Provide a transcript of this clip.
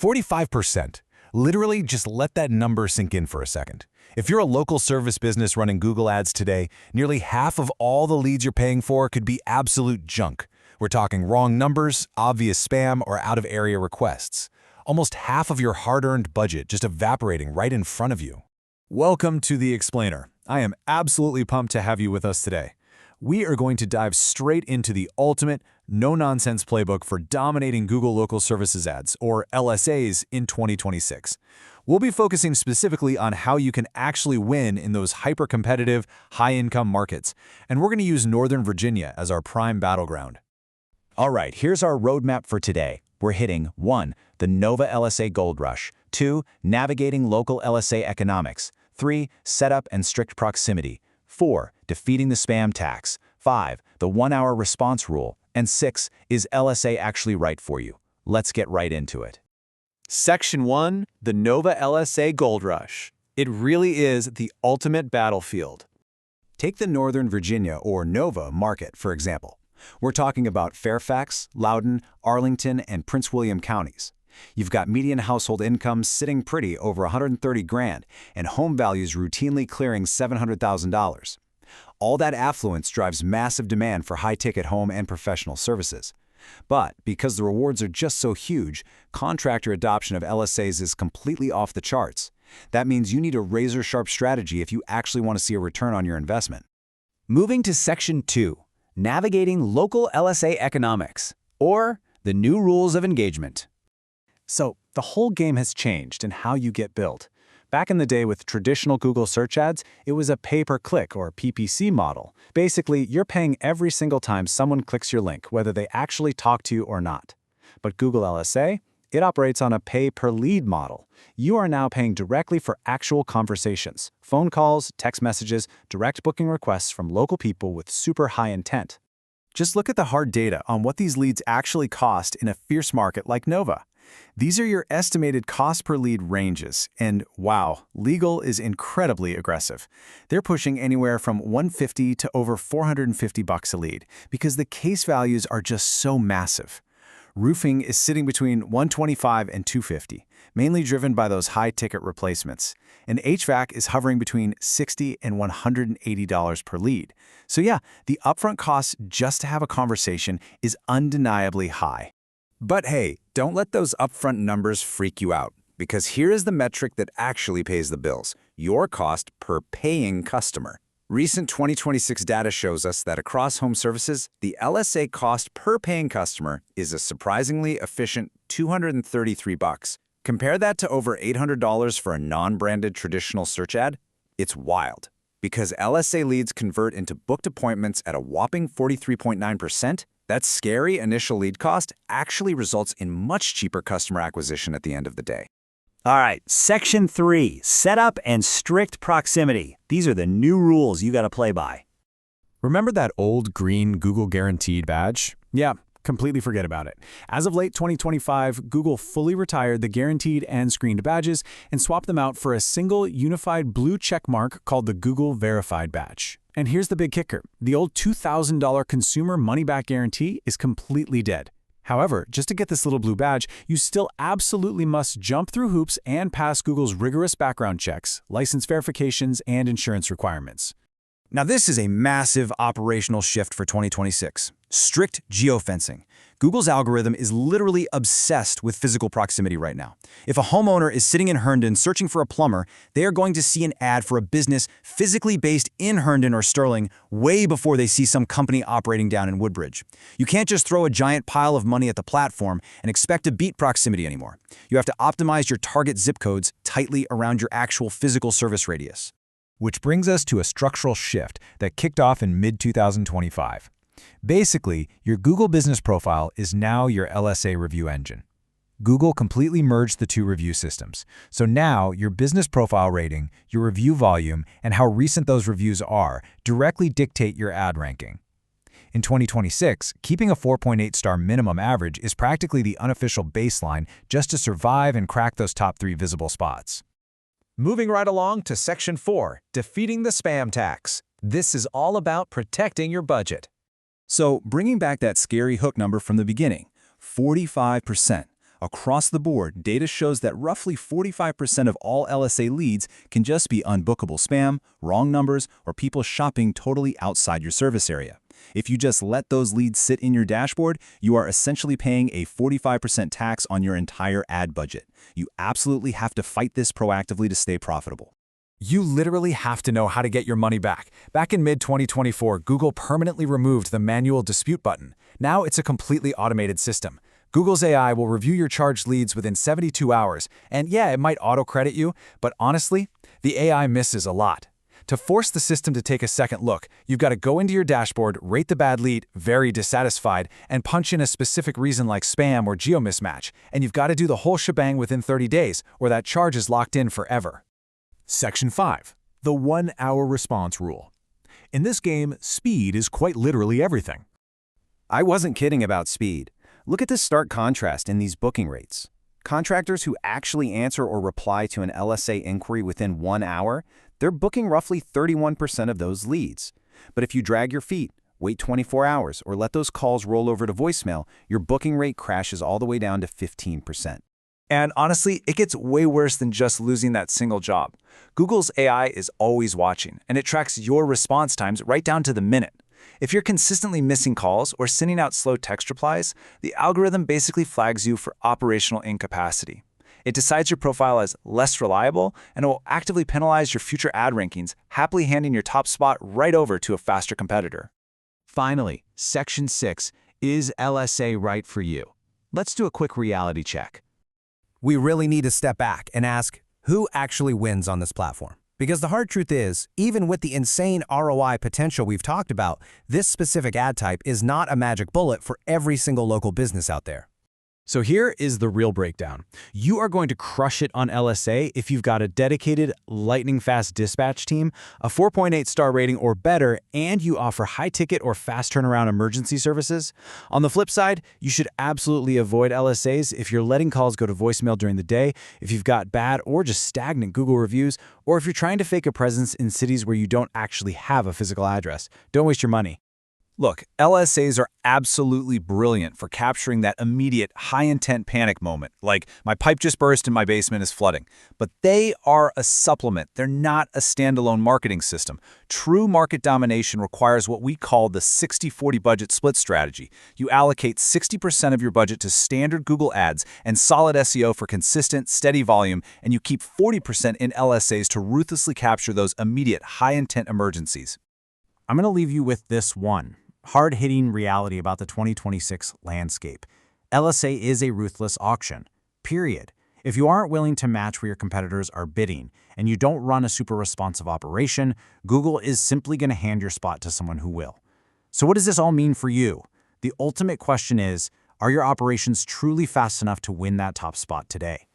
45%. Literally, just let that number sink in for a second. If you're a local service business running Google Ads today, nearly half of all the leads you're paying for could be absolute junk. We're talking wrong numbers, obvious spam, or out-of-area requests. Almost half of your hard-earned budget just evaporating right in front of you. Welcome to The Explainer. I am absolutely pumped to have you with us today. We are going to dive straight into the ultimate, no-nonsense playbook for dominating Google Local Services ads, or LSAs, in 2026. We'll be focusing specifically on how you can actually win in those hyper-competitive, high-income markets, and we're going to use Northern Virginia as our prime battleground. All right, here's our roadmap for today. We're hitting 1. The Nova LSA Gold Rush, 2. Navigating local LSA economics, 3. Setup and strict proximity, 4. Defeating the spam tax, 5. The 1-hour response rule, and 6. Is LSA actually right for you? Let's get right into it. Section 1. The Nova LSA Gold Rush. It really is the ultimate battlefield. Take the Northern Virginia, or Nova, market, for example. We're talking about Fairfax, Loudoun, Arlington, and Prince William counties. You've got median household incomes sitting pretty over $130,000 and home values routinely clearing $700,000. All that affluence drives massive demand for high-ticket home and professional services. But because the rewards are just so huge, contractor adoption of LSAs is completely off the charts. That means you need a razor-sharp strategy if you actually want to see a return on your investment. Moving to Section 2, Navigating Local LSA Economics, or the New Rules of Engagement. So, the whole game has changed in how you get billed. Back in the day with traditional Google search ads, it was a pay-per-click or PPC model. Basically, you're paying every single time someone clicks your link, whether they actually talk to you or not. But Google LSA, it operates on a pay-per-lead model. You are now paying directly for actual conversations, phone calls, text messages, direct booking requests from local people with super high intent. Just look at the hard data on what these leads actually cost in a fierce market like Nova. These are your estimated cost per lead ranges, and wow, legal is incredibly aggressive. They're pushing anywhere from $150 to over $450 a lead because the case values are just so massive. Roofing is sitting between $125 and $250, mainly driven by those high-ticket replacements. And HVAC is hovering between $60 and $180 per lead. So yeah, the upfront cost just to have a conversation is undeniably high. But hey, don't let those upfront numbers freak you out, because here is the metric that actually pays the bills: your cost per paying customer. Recent 2026 data shows us that across home services, the LSA cost per paying customer is a surprisingly efficient $233. Compare that to over $800 for a non-branded traditional search ad. It's wild. Because LSA leads convert into booked appointments at a whopping 43.9%, that scary initial lead cost actually results in much cheaper customer acquisition at the end of the day. All right, Section 3, Setup and Strict Proximity. These are the new rules you got to play by. Remember that old green Google Guaranteed badge? Yeah, completely forget about it. As of late 2025, Google fully retired the guaranteed and screened badges and swapped them out for a single unified blue check mark called the Google Verified badge. And here's the big kicker. The old $2,000 consumer money-back guarantee is completely dead. However, just to get this little blue badge, you still absolutely must jump through hoops and pass Google's rigorous background checks, license verifications, and insurance requirements. Now this is a massive operational shift for 2026. Strict geofencing. Google's algorithm is literally obsessed with physical proximity right now. If a homeowner is sitting in Herndon searching for a plumber, they are going to see an ad for a business physically based in Herndon or Sterling way before they see some company operating down in Woodbridge. You can't just throw a giant pile of money at the platform and expect to beat proximity anymore. You have to optimize your target zip codes tightly around your actual physical service radius. Which brings us to a structural shift that kicked off in mid-2025. Basically, your Google Business Profile is now your LSA review engine. Google completely merged the two review systems. So now your business profile rating, your review volume, and how recent those reviews are directly dictate your ad ranking. In 2026, keeping a 4.8-star minimum average is practically the unofficial baseline just to survive and crack those top 3 visible spots. Moving right along to Section 4, Defeating the Spam Tax. This is all about protecting your budget. So, bringing back that scary hook number from the beginning, 45%. Across the board, data shows that roughly 45% of all LSA leads can just be unbookable spam, wrong numbers, or people shopping totally outside your service area. If you just let those leads sit in your dashboard, you are essentially paying a 45% tax on your entire ad budget. You absolutely have to fight this proactively to stay profitable. You literally have to know how to get your money back. Back in mid-2024, Google permanently removed the manual dispute button. Now it's a completely automated system. Google's AI will review your charged leads within 72 hours, and yeah, it might auto-credit you, but honestly, the AI misses a lot. To force the system to take a second look, you've got to go into your dashboard, rate the bad lead, very dissatisfied, and punch in a specific reason like spam or geo mismatch, and you've got to do the whole shebang within 30 days, or that charge is locked in forever. Section 5. The 1-hour response rule. In this game, speed is quite literally everything. I wasn't kidding about speed. Look at this stark contrast in these booking rates. Contractors who actually answer or reply to an LSA inquiry within 1 hour, they're booking roughly 31% of those leads. But if you drag your feet, wait 24 hours, or let those calls roll over to voicemail, your booking rate crashes all the way down to 15%. And honestly, it gets way worse than just losing that single job. Google's AI is always watching, and it tracks your response times right down to the minute. If you're consistently missing calls or sending out slow text replies, the algorithm basically flags you for operational incapacity. It decides your profile as less reliable, and it will actively penalize your future ad rankings, happily handing your top spot right over to a faster competitor. Finally, Section 6, is LSA right for you? Let's do a quick reality check. We really need to step back and ask, who actually wins on this platform? Because the hard truth is, even with the insane ROI potential we've talked about, this specific ad type is not a magic bullet for every single local business out there. So here is the real breakdown. You are going to crush it on LSA if you've got a dedicated, lightning-fast dispatch team, a 4.8 star rating or better, and you offer high-ticket or fast turnaround emergency services. On the flip side, you should absolutely avoid LSAs if you're letting calls go to voicemail during the day, if you've got bad or just stagnant Google reviews, or if you're trying to fake a presence in cities where you don't actually have a physical address. Don't waste your money. Look, LSAs are absolutely brilliant for capturing that immediate, high-intent panic moment, like my pipe just burst and my basement is flooding. But they are a supplement. They're not a standalone marketing system. True market domination requires what we call the 60-40 budget split strategy. You allocate 60% of your budget to standard Google ads and solid SEO for consistent, steady volume, and you keep 40% in LSAs to ruthlessly capture those immediate, high-intent emergencies. I'm going to leave you with this one hard-hitting reality about the 2026 landscape. LSA is a ruthless auction, period. If you aren't willing to match where your competitors are bidding and you don't run a super responsive operation, Google is simply going to hand your spot to someone who will. So what does this all mean for you? The ultimate question is, are your operations truly fast enough to win that top spot today?